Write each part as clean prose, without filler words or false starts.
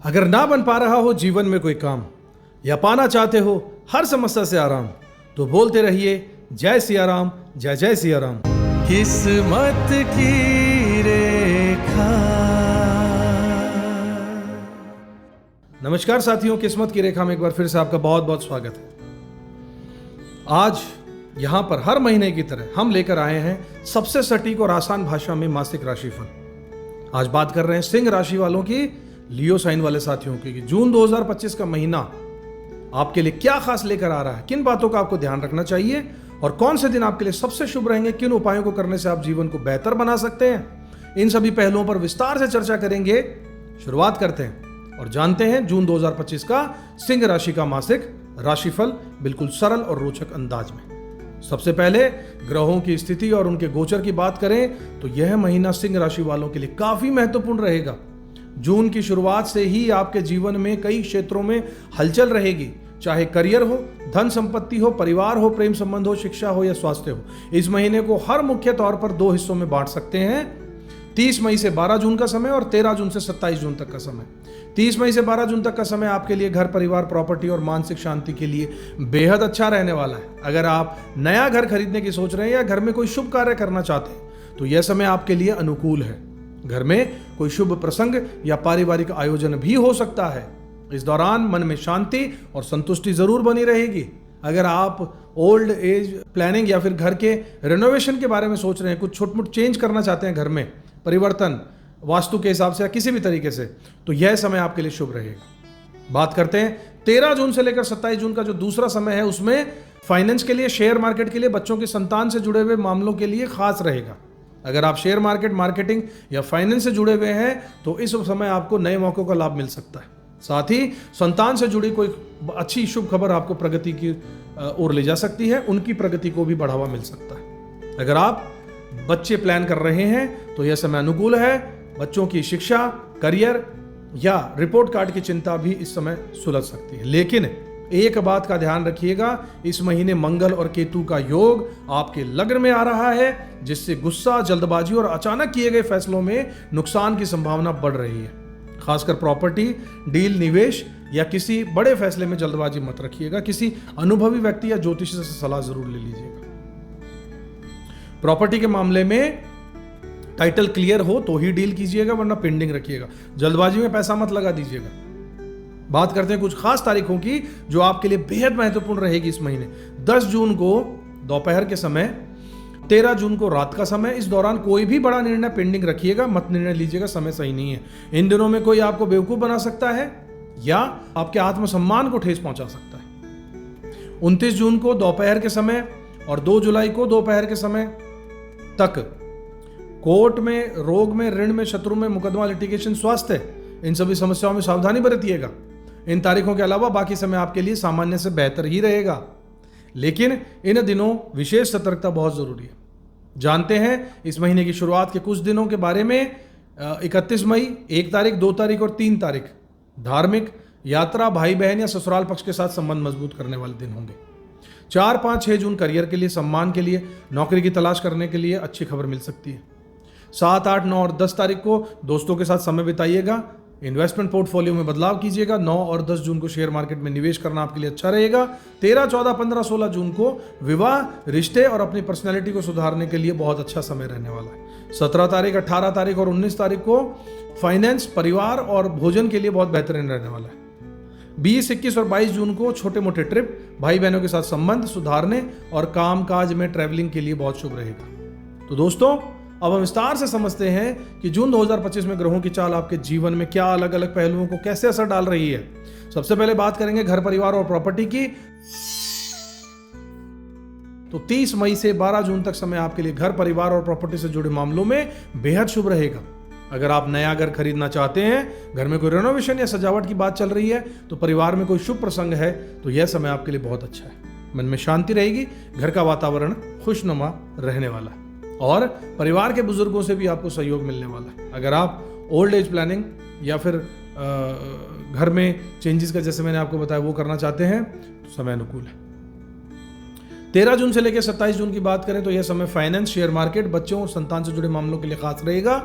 अगर ना बन पा रहा हो जीवन में कोई काम या पाना चाहते हो हर समस्या से आराम, तो बोलते रहिए जय सिया राम, जय जय सिया राम। किस्मत की रेखा। नमस्कार साथियों, किस्मत की रेखा में एक बार फिर से आपका बहुत बहुत स्वागत है। आज यहां पर हर महीने की तरह हम लेकर आए हैं सबसे सटीक और आसान भाषा में मासिक राशिफल। आज बात कर रहे हैं सिंह राशि वालों की, लियो साइन वाले साथियों की, कि जून 2025 का महीना आपके लिए क्या खास लेकर आ रहा है, किन बातों का आपको ध्यान रखना चाहिए और कौन से दिन आपके लिए सबसे शुभ रहेंगे, किन उपायों को करने से आप जीवन को बेहतर बना सकते हैं। इन सभी पहलुओं पर विस्तार से चर्चा करेंगे। शुरुआत करते हैं और जानते हैं जून 2025 का सिंह राशि का मासिक राशिफल बिल्कुल सरल और रोचक अंदाज में। सबसे पहले ग्रहों की स्थिति और उनके गोचर की बात करें तो यह महीना सिंह राशि वालों के लिए काफी महत्वपूर्ण रहेगा। जून की शुरुआत से ही आपके जीवन में कई क्षेत्रों में हलचल रहेगी, चाहे करियर हो, धन संपत्ति हो, परिवार हो, प्रेम संबंध हो, शिक्षा हो या स्वास्थ्य हो। इस महीने को हर मुख्य तौर पर दो हिस्सों में बांट सकते हैं। 30 मई से 12 जून का समय और 13 जून से 27 जून तक का समय। 30 मई से 12 जून तक का समय आपके लिए घर परिवार, प्रॉपर्टी और मानसिक शांति के लिए बेहद अच्छा रहने वाला है। अगर आप नया घर खरीदने की सोच रहे हैं या घर में कोई शुभ कार्य करना चाहते हैं तो यह समय आपके लिए अनुकूल है। घर में कोई शुभ प्रसंग या पारिवारिक आयोजन भी हो सकता है। इस दौरान मन में शांति और संतुष्टि जरूर बनी रहेगी। अगर आप ओल्ड एज प्लानिंग या फिर घर के रेनोवेशन के बारे में सोच रहे हैं, कुछ छोट मोट चेंज करना चाहते हैं घर में, परिवर्तन वास्तु के हिसाब से या किसी भी तरीके से, तो यह समय आपके लिए शुभ रहेगा। बात करते हैं 13 जून से लेकर 27 जून का जो दूसरा समय है, उसमें फाइनेंस के लिए, शेयर मार्केट के लिए, बच्चों की संतान से जुड़े हुए मामलों के लिए खास रहेगा। अगर आप शेयर मार्केट, मार्केटिंग या फाइनेंस से जुड़े हुए हैं तो इस समय आपको नए मौकों का लाभ मिल सकता है। साथ ही संतान से जुड़ी कोई अच्छी शुभ खबर आपको प्रगति की ओर ले जा सकती है, उनकी प्रगति को भी बढ़ावा मिल सकता है। अगर आप बच्चे प्लान कर रहे हैं तो यह समय अनुकूल है। बच्चों की शिक्षा, करियर या रिपोर्ट कार्ड की चिंता भी इस समय सुलझ सकती है। लेकिन एक बात का ध्यान रखिएगा, इस महीने मंगल और केतु का योग आपके लग्न में आ रहा है, जिससे गुस्सा, जल्दबाजी और अचानक किए गए फैसलों में नुकसान की संभावना बढ़ रही है। खासकर प्रॉपर्टी डील, निवेश या किसी बड़े फैसले में जल्दबाजी मत रखिएगा। किसी अनुभवी व्यक्ति या ज्योतिषी से सलाह जरूर ले लीजिएगा। प्रॉपर्टी के मामले में टाइटल क्लियर हो तो ही डील कीजिएगा, वरना पेंडिंग रखिएगा। जल्दबाजी में पैसा मत लगा दीजिएगा। बात करते हैं कुछ खास तारीखों की जो आपके लिए बेहद महत्वपूर्ण रहेगी इस महीने। 10 जून को दोपहर के समय, 13 जून को रात का समय। इस दौरान कोई भी बड़ा निर्णय पेंडिंग रखिएगा, मत निर्णय लीजिएगा, समय सही नहीं है। इन दिनों में कोई आपको बेवकूफ बना सकता है या आपके आत्मसम्मान को ठेस पहुंचा सकता है। 29 जून को दोपहर के समय और 2 जुलाई को दोपहर के समय तक कोर्ट में, रोग में, ऋण में, शत्रु में, मुकदमा, लिटिगेशन, स्वास्थ्य, इन सभी समस्याओं में सावधानी बरतिएगा। इन तारीखों के अलावा बाकी समय आपके लिए सामान्य से बेहतर ही रहेगा, लेकिन इन दिनों विशेष सतर्कता बहुत जरूरी है। जानते हैं इस महीने की शुरुआत के कुछ दिनों के बारे में। 31 मई, 1 तारीख, 2 तारीख और 3 तारीख धार्मिक यात्रा, भाई बहन या ससुराल पक्ष के साथ संबंध मजबूत करने वाले दिन होंगे। 4, 5, 6 जून करियर के लिए, सम्मान के लिए, नौकरी की तलाश करने के लिए अच्छी खबर मिल सकती है। 7, 8, 9 और 10 तारीख को दोस्तों के साथ समय बिताइएगा। इन्वेस्टमेंट पोर्टफोलियो में बदलाव कीजिएगा। 9 और 10 जून को शेयर मार्केट में निवेश करना आपके लिए अच्छा रहेगा। 13, 14, 15, 16 जून को विवाह, रिश्ते और अपनी पर्सनैलिटी को सुधारने के लिए बहुत अच्छा समय रहने वाला है। 17 तारीख, 18 तारीख और 19 तारीख को फाइनेंस, परिवार और भोजन के लिए बहुत बेहतरीन रहने वाला है। 20, 21 और 22 जून को छोटे मोटे ट्रिप, भाई बहनों के साथ संबंध सुधारने और काम काज में ट्रैवलिंग के लिए बहुत शुभ रहेगा। तो दोस्तों, अब हम विस्तार से समझते हैं कि जून 2025 में ग्रहों की चाल आपके जीवन में क्या अलग अलग पहलुओं को कैसे असर डाल रही है। सबसे पहले बात करेंगे घर परिवार और प्रॉपर्टी की। तो 30 मई से 12 जून तक समय आपके लिए घर परिवार और प्रॉपर्टी से जुड़े मामलों में बेहद शुभ रहेगा। अगर आप नया घर खरीदना चाहते हैं, घर में कोई रेनोवेशन या सजावट की बात चल रही है, तो परिवार में कोई शुभ प्रसंग है, तो यह समय आपके लिए बहुत अच्छा है। मन में शांति रहेगी, घर का वातावरण खुशनुमा रहने वाला है और परिवार के बुजुर्गों से भी आपको सहयोग मिलने वाला है। अगर आप ओल्ड एज प्लानिंग या फिर घर में चेंजेस का, जैसे मैंने आपको बताया, वो करना चाहते हैं तो समय अनुकूल है। 13 जून से लेकर 27 जून की बात करें तो यह समय फाइनेंस, शेयर मार्केट, बच्चों और संतान से जुड़े मामलों के लिए खास रहेगा।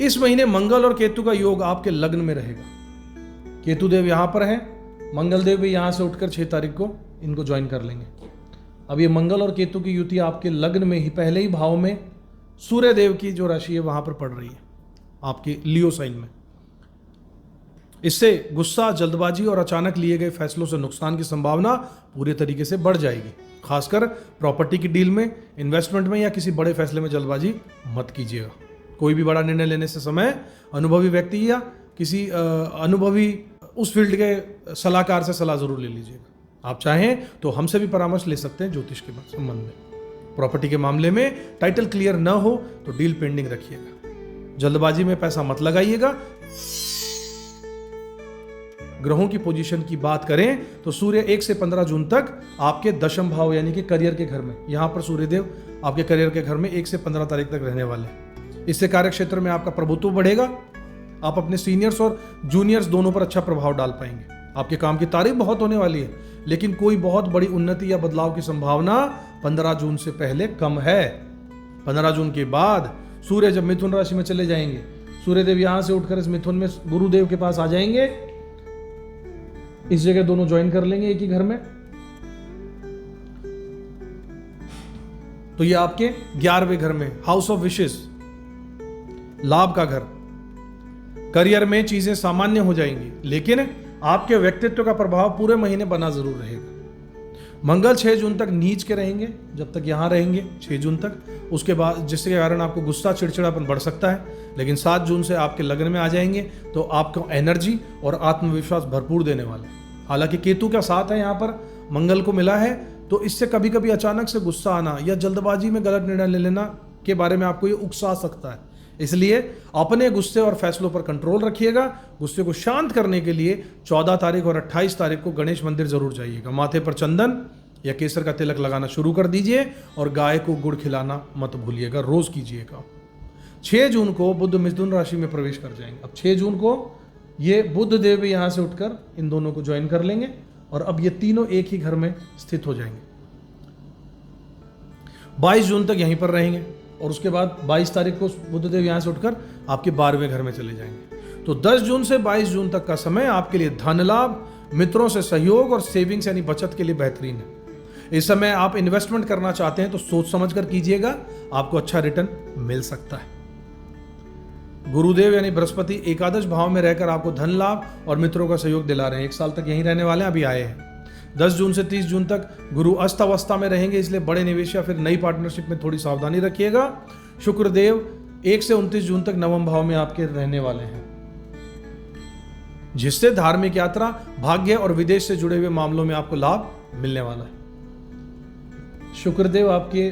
इस महीने मंगल और केतु का योग आपके लग्न में रहेगा। केतु देव यहाँ पर हैं, मंगल देव भी यहाँ से उठकर 6 तारीख को इनको ज्वाइन कर लेंगे। अब ये मंगल और केतु की युति आपके लग्न में ही पहले ही भाव में सूर्य देव की जो राशि है वहां पर पड़ रही है, आपकी लियो साइन में। इससे गुस्सा, जल्दबाजी और अचानक लिए गए फैसलों से नुकसान की संभावना पूरे तरीके से बढ़ जाएगी। खासकर प्रॉपर्टी की डील में, इन्वेस्टमेंट में या किसी बड़े फैसले में जल्दबाजी मत कीजिएगा। कोई भी बड़ा निर्णय लेने से समय अनुभवी व्यक्ति या किसी अनुभवी उस फील्ड के सलाहकार से सलाह जरूर ले लीजिएगा। आप चाहें तो हमसे भी परामर्श ले सकते हैं ज्योतिष के संबंध में। प्रॉपर्टी के मामले में टाइटल क्लियर न हो तो डील पेंडिंग रखिएगा। जल्दबाजी में पैसा मत लगाइएगा। ग्रहों की पोजीशन की बात करें तो सूर्य 1 से 15 जून तक आपके दशम भाव यानी कि करियर के घर में, यहां पर सूर्यदेव आपके करियर के घर में 1 से 15 तारीख तक रहने वाले हैं। इससे कार्य क्षेत्र में आपका प्रभुत्व बढ़ेगा। आप अपने सीनियर्स और जूनियर्स दोनों पर अच्छा प्रभाव डाल पाएंगे। आपके काम की तारीफ बहुत होने वाली है, लेकिन कोई बहुत बड़ी उन्नति या बदलाव की संभावना 15 जून से पहले कम है। 15 जून के बाद सूर्य जब मिथुन राशि में चले जाएंगे, सूर्यदेव यहां से उठकर इस मिथुन में गुरुदेव के पास आ जाएंगे। इस जगह दोनों ज्वाइन कर लेंगे एक ही घर में। तो ये आपके 11वें घर में, हाउस ऑफ विशेस, लाभ का घर। करियर में चीजें सामान्य हो जाएंगी, लेकिन आपके व्यक्तित्व का प्रभाव पूरे महीने बना जरूर रहेगा। मंगल 6 जून तक नीच के रहेंगे, जब तक यहां रहेंगे 6 जून तक। उसके बाद जिसके कारण आपको गुस्सा, चिड़चिड़ापन बढ़ सकता है, लेकिन 7 जून से आपके लग्न में आ जाएंगे तो आपको एनर्जी और आत्मविश्वास भरपूर देने वाले। हालांकि केतु का साथ है, यहां पर मंगल को मिला है, तो इससे कभी कभी अचानक से गुस्सा आना या जल्दबाजी में गलत निर्णय ले लेना के बारे में आपको ये उकसा सकता है। इसलिए अपने गुस्से और फैसलों पर कंट्रोल रखिएगा। गुस्से को शांत करने के लिए 14 तारीख और 28 तारीख को गणेश मंदिर जरूर जाइएगा। माथे पर चंदन या केसर का तिलक लगाना शुरू कर दीजिए और गाय को गुड़ खिलाना मत भूलिएगा, रोज कीजिएगा। 6 जून को बुध मिथुन राशि में प्रवेश कर जाएंगे। अब 6 जून को ये बुध देव भी यहां से उठकर इन दोनों को ज्वाइन कर लेंगे और अब ये तीनों एक ही घर में स्थित हो जाएंगे। 22 जून तक यहीं पर रहेंगे और उसके बाद 22 तारीख को बुधदेव यहां से उठकर आपके 12वें घर में चले जाएंगे। तो 10 जून से 22 जून तक का समय आपके लिए धन लाभ, मित्रों से सहयोग और सेविंग्स यानी बचत के लिए बेहतरीन है। इस समय आप इन्वेस्टमेंट करना चाहते हैं तो सोच समझ कर कीजिएगा, आपको अच्छा रिटर्न मिल सकता है। गुरुदेव यानी बृहस्पति एकादश भाव में रहकर आपको धन लाभ और मित्रों का सहयोग दिला रहे हैं। 1 साल तक यहीं रहने वाले हैं, अभी आए हैं। 10 जून से 30 जून तक गुरु अस्त अवस्था में रहेंगे, इसलिए बड़े निवेश या फिर नई पार्टनरशिप में थोड़ी सावधानी रखिएगा। शुक्रदेव 1 से 29 जून तक नवम भाव में आपके रहने वाले हैं, जिससे धार्मिक यात्रा, भाग्य और विदेश से जुड़े हुए मामलों में आपको लाभ मिलने वाला है। शुक्रदेव आपके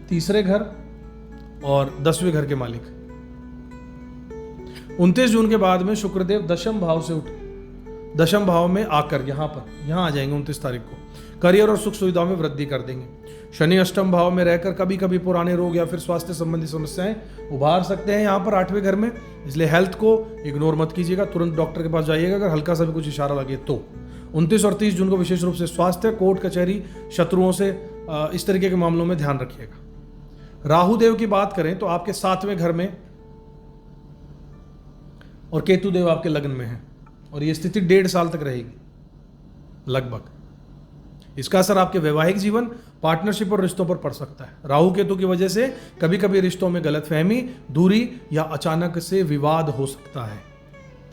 3रे घर और 10वें घर के मालिक। 29 जून के बाद में शुक्रदेव दशम भाव से उठ दशम भाव में आकर यहां आ जाएंगे 29 तारीख को। करियर और सुख सुविधाओं में वृद्धि कर देंगे। शनि अष्टम भाव में रहकर कभी कभी पुराने रोग या फिर स्वास्थ्य संबंधी समस्याएं उभार सकते हैं यहाँ पर 8वें घर में, इसलिए हेल्थ को इग्नोर मत कीजिएगा। तुरंत डॉक्टर के पास जाइएगा अगर हल्का सा भी कुछ इशारा लगे तो। 29 और 30 जून को विशेष रूप से स्वास्थ्य, कोर्ट कचहरी, शत्रुओं से इस तरीके के मामलों में ध्यान रखिएगा। राहु देव की बात करें तो आपके 7वें घर में और केतु देव आपके लग्न में है और ये स्थिति 1.5 साल तक रहेगी लगभग। इसका असर आपके वैवाहिक जीवन, पार्टनरशिप और रिश्तों पर पड़ सकता है। राहु केतु की वजह से कभी कभी रिश्तों में गलतफहमी, दूरी या अचानक से विवाद हो सकता है।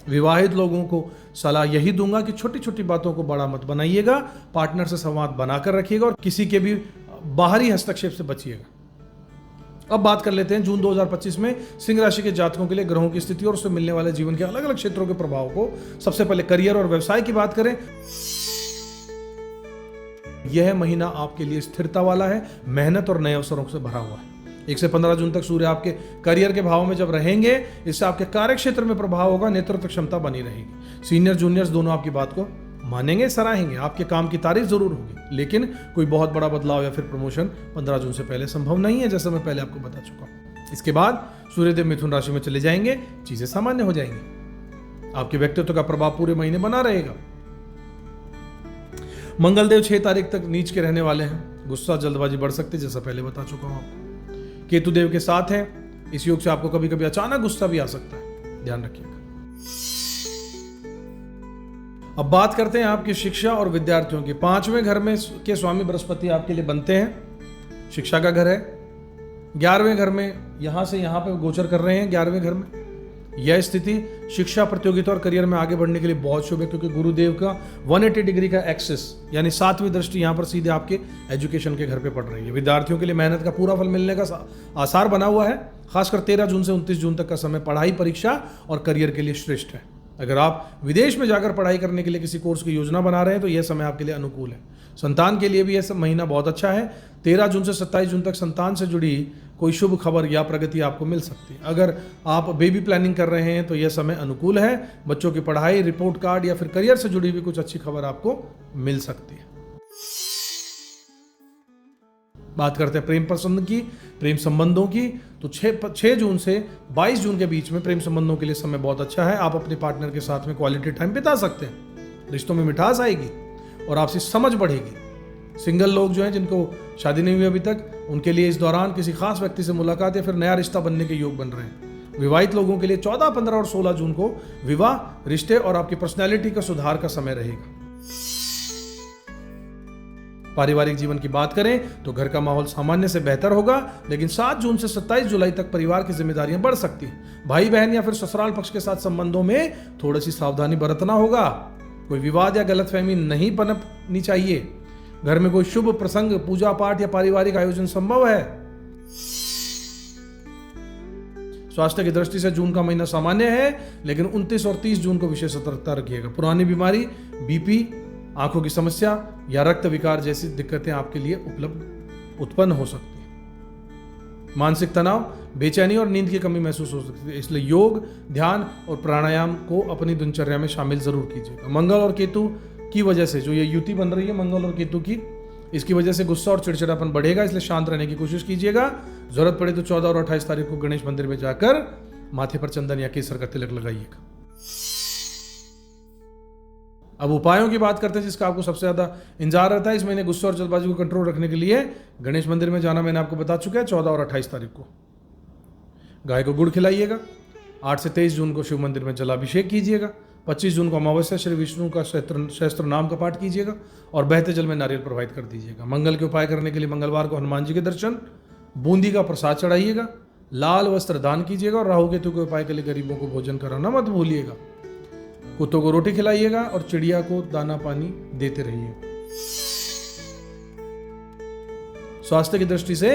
विवाहित लोगों को सलाह यही दूंगा कि छोटी छोटी बातों को बड़ा मत बनाइएगा, पार्टनर से संवाद बनाकर रखिएगा और किसी के भी बाहरी हस्तक्षेप से बचिएगा। अब बात कर लेते हैं जून 2025 में सिंह राशि के जातकों के लिए ग्रहों की स्थिति और उससे मिलने वाले जीवन के अलग अलग क्षेत्रों के प्रभाव को। सबसे पहले करियर और व्यवसाय की बात करें, यह महीना आपके लिए स्थिरता वाला है, मेहनत और नए अवसरों से भरा हुआ है। 1 से 15 जून तक सूर्य आपके करियर के भाव में जब रहेंगे, इससे आपके कार्य क्षेत्र में प्रभाव होगा, नेतृत्व क्षमता बनी रहेगी। सीनियर जूनियर्स दोनों आपकी बात को मानेंगे, सराहेंगे, आपके काम की तारीफ जरूर होगी, लेकिन कोई बहुत बड़ा बदलाव या फिर प्रमोशन 15 जून से पहले संभव नहीं है, जैसा मैं पहले आपको बता चुका हूं। इसके बाद सूर्यदेव मिथुन राशि में चले जाएंगे, चीजें सामान्य हो जाएंगी। आपके व्यक्तित्व का प्रभाव पूरे महीने बना रहेगा। मंगलदेव 6 तारीख तक नीच के रहने वाले हैं। गुस्सा, जल्दबाजी बढ़ सकती है, जैसा पहले बता चुका हूं आपको। केतु देव के साथ हैं, इस योग से आपको कभी कभी अचानक गुस्सा भी आ सकता है, ध्यान रखिएगा। अब बात करते हैं आपकी शिक्षा और विद्यार्थियों की। 5वें घर में के स्वामी बृहस्पति आपके लिए बनते हैं, शिक्षा का घर है। 11वें घर में यहां से यहां पे गोचर कर रहे हैं 11वें घर में। यह स्थिति शिक्षा, प्रतियोगिता और करियर में आगे बढ़ने के लिए बहुत शुभ है, क्योंकि गुरुदेव का 180 डिग्री का एक्सेस यानी 7वीं दृष्टि यहां पर सीधे आपके एजुकेशन के घर पे पड़ रही है। विद्यार्थियों के लिए मेहनत का पूरा फल मिलने का आसार बना हुआ है। खासकर 13 जून से 29 जून तक का समय पढ़ाई, परीक्षा और करियर के लिए श्रेष्ठ है। अगर आप विदेश में जाकर पढ़ाई करने के लिए किसी कोर्स की योजना बना रहे हैं तो यह समय आपके लिए अनुकूल है। संतान के लिए भी यह सब महीना बहुत अच्छा है। 13 जून से 27 जून तक संतान से जुड़ी कोई शुभ खबर या प्रगति आपको मिल सकती है। अगर आप बेबी प्लानिंग कर रहे हैं तो यह समय अनुकूल है। बच्चों की पढ़ाई, रिपोर्ट कार्ड या फिर करियर से जुड़ी हुई कुछ अच्छी खबर आपको मिल सकती है। बात करते हैं प्रेम पसंद की, प्रेम संबंधों की। तो 6 जून से 22 जून के बीच में प्रेम संबंधों के लिए समय बहुत अच्छा है। आप अपने पार्टनर के साथ में क्वालिटी टाइम बिता सकते हैं। रिश्तों में मिठास आएगी और आपसी समझ बढ़ेगी। सिंगल लोग जो हैं, जिनको शादी नहीं हुई अभी तक, उनके लिए इस दौरान किसी खास व्यक्ति से मुलाकात या फिर नया रिश्ता बनने के योग बन रहे हैं। विवाहित लोगों के लिए 14, 15 और 16 जून को विवाह, रिश्ते और आपकी पर्सनैलिटी का सुधार का समय रहेगा। पारिवारिक जीवन की बात करें तो घर का माहौल सामान्य से बेहतर होगा, लेकिन 7 जून से 27 जुलाई तक परिवार की जिम्मेदारियां बढ़ सकती हैं। भाई बहन या फिर ससुराल पक्ष के साथ संबंधों में थोड़ी सी सावधानी बरतना होगा। कोई विवाद या गलतफहमी नहीं पनपनी चाहिए। घर में कोई शुभ प्रसंग, पूजा पाठ या पारिवारिक आयोजन संभव है। स्वास्थ्य की दृष्टि से जून का महीना सामान्य है, लेकिन 29 और 30 जून को विशेष सतर्कता रखिएगा। पुरानी बीमारी, बीपी, आंखों की समस्या या रक्त विकार जैसी दिक्कतें आपके लिए उत्पन्न हो सकती हैं। मानसिक तनाव, बेचैनी और नींद की कमी महसूस हो सकती है। इसलिए योग, ध्यान और प्राणायाम को अपनी दिनचर्या में शामिल जरूर कीजिएगा। मंगल और केतु की वजह से जो ये युति बन रही है मंगल और केतु की, इसकी वजह से गुस्सा और चिड़चिड़ापन बढ़ेगा, इसलिए शांत रहने की कोशिश कीजिएगा। जरूरत पड़े तो 14 और 28 तारीख को गणेश मंदिर में जाकर माथे पर चंदन या केसर का तिलक लगाइएगा। अब उपायों की बात करते हैं जिसका आपको सबसे ज्यादा इंतजार रहता है इस महीने गुस्से और जल्दबाजी को कंट्रोल रखने के लिए। गणेश मंदिर में जाना मैंने आपको बता चुका है। 14 और 28 तारीख को गाय को गुड़ खिलाइएगा। 8 से 23 जून को शिव मंदिर में जलाभिषेक कीजिएगा। 25 जून को अमावस्या श्री विष्णु का सहस्त्र नाम का पाठ कीजिएगा और बहते जल में नारियल प्रवाहित कर दीजिएगा। मंगल के उपाय करने के लिए मंगलवार को हनुमान जी के दर्शन, बूंदी का प्रसाद चढ़ाइएगा, लाल वस्त्र दान कीजिएगा और राहु केतु के उपाय के लिए गरीबों को भोजन कराना मत भूलिएगा। कुत्तों को रोटी खिलाइएगा और चिड़िया को दाना पानी देते रहिए। स्वास्थ्य की दृष्टि से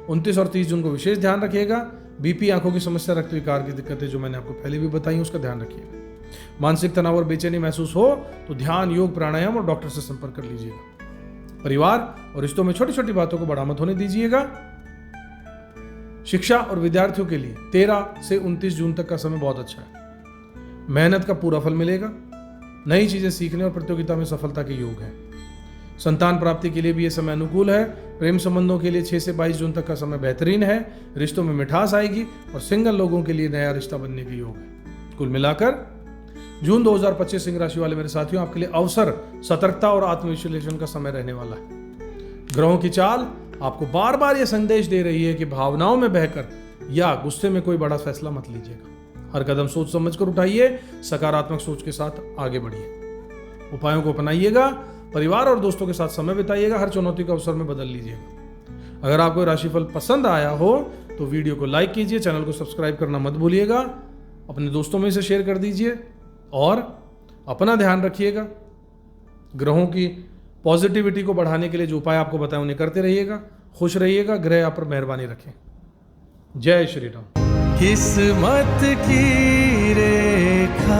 29 और 30 जून को विशेष ध्यान रखिएगा। बीपी, आंखों की समस्या, रक्त विकार की दिक्कतें जो मैंने आपको पहले भी बताई उसका ध्यान रखिएगा। मानसिक तनाव और बेचैनी महसूस हो तो ध्यान, योग, प्राणायाम और डॉक्टर से संपर्क कर लीजिएगा। परिवार और रिश्तों में छोटी छोटी बातों को बड़ा मत होने दीजिएगा। शिक्षा और विद्यार्थियों के लिए 13 से 29 जून तक का समय बहुत अच्छा है। मेहनत का पूरा फल मिलेगा। नई चीजें सीखने और प्रतियोगिता में सफलता के योग है। संतान प्राप्ति के लिए भी यह समय अनुकूल है। प्रेम संबंधों के लिए 6 से 22 जून तक का समय बेहतरीन है। रिश्तों में मिठास आएगी और सिंगल लोगों के लिए नया रिश्ता बनने के योग है। कुल मिलाकर जून 2025 सिंह राशि वाले मेरे साथियों आपके लिए अवसर, सतर्कता और आत्मविश्लेषण का समय रहने वाला है। ग्रहों की चाल आपको बार बार यह संदेश दे रही है कि भावनाओं में बहकर या गुस्से में कोई बड़ा फैसला मत लीजिएगा। हर कदम सोच समझकर उठाइए, सकारात्मक सोच के साथ आगे बढ़िए। उपायों को अपनाइएगा, परिवार और दोस्तों के साथ समय बिताइएगा, हर चुनौती को अवसर में बदल लीजिएगा। अगर आपको राशिफल पसंद आया हो तो वीडियो को लाइक कीजिए, चैनल को सब्सक्राइब करना मत भूलिएगा, अपने दोस्तों में इसे शेयर कर दीजिए और अपना ध्यान रखिएगा। ग्रहों की पॉजिटिविटी को बढ़ाने के लिए जो उपाय आपको बताएं उन्हें करते रहिएगा। खुश रहिएगा, ग्रह आप पर मेहरबानी रखें। जय श्री राम। किस्मत की रेखा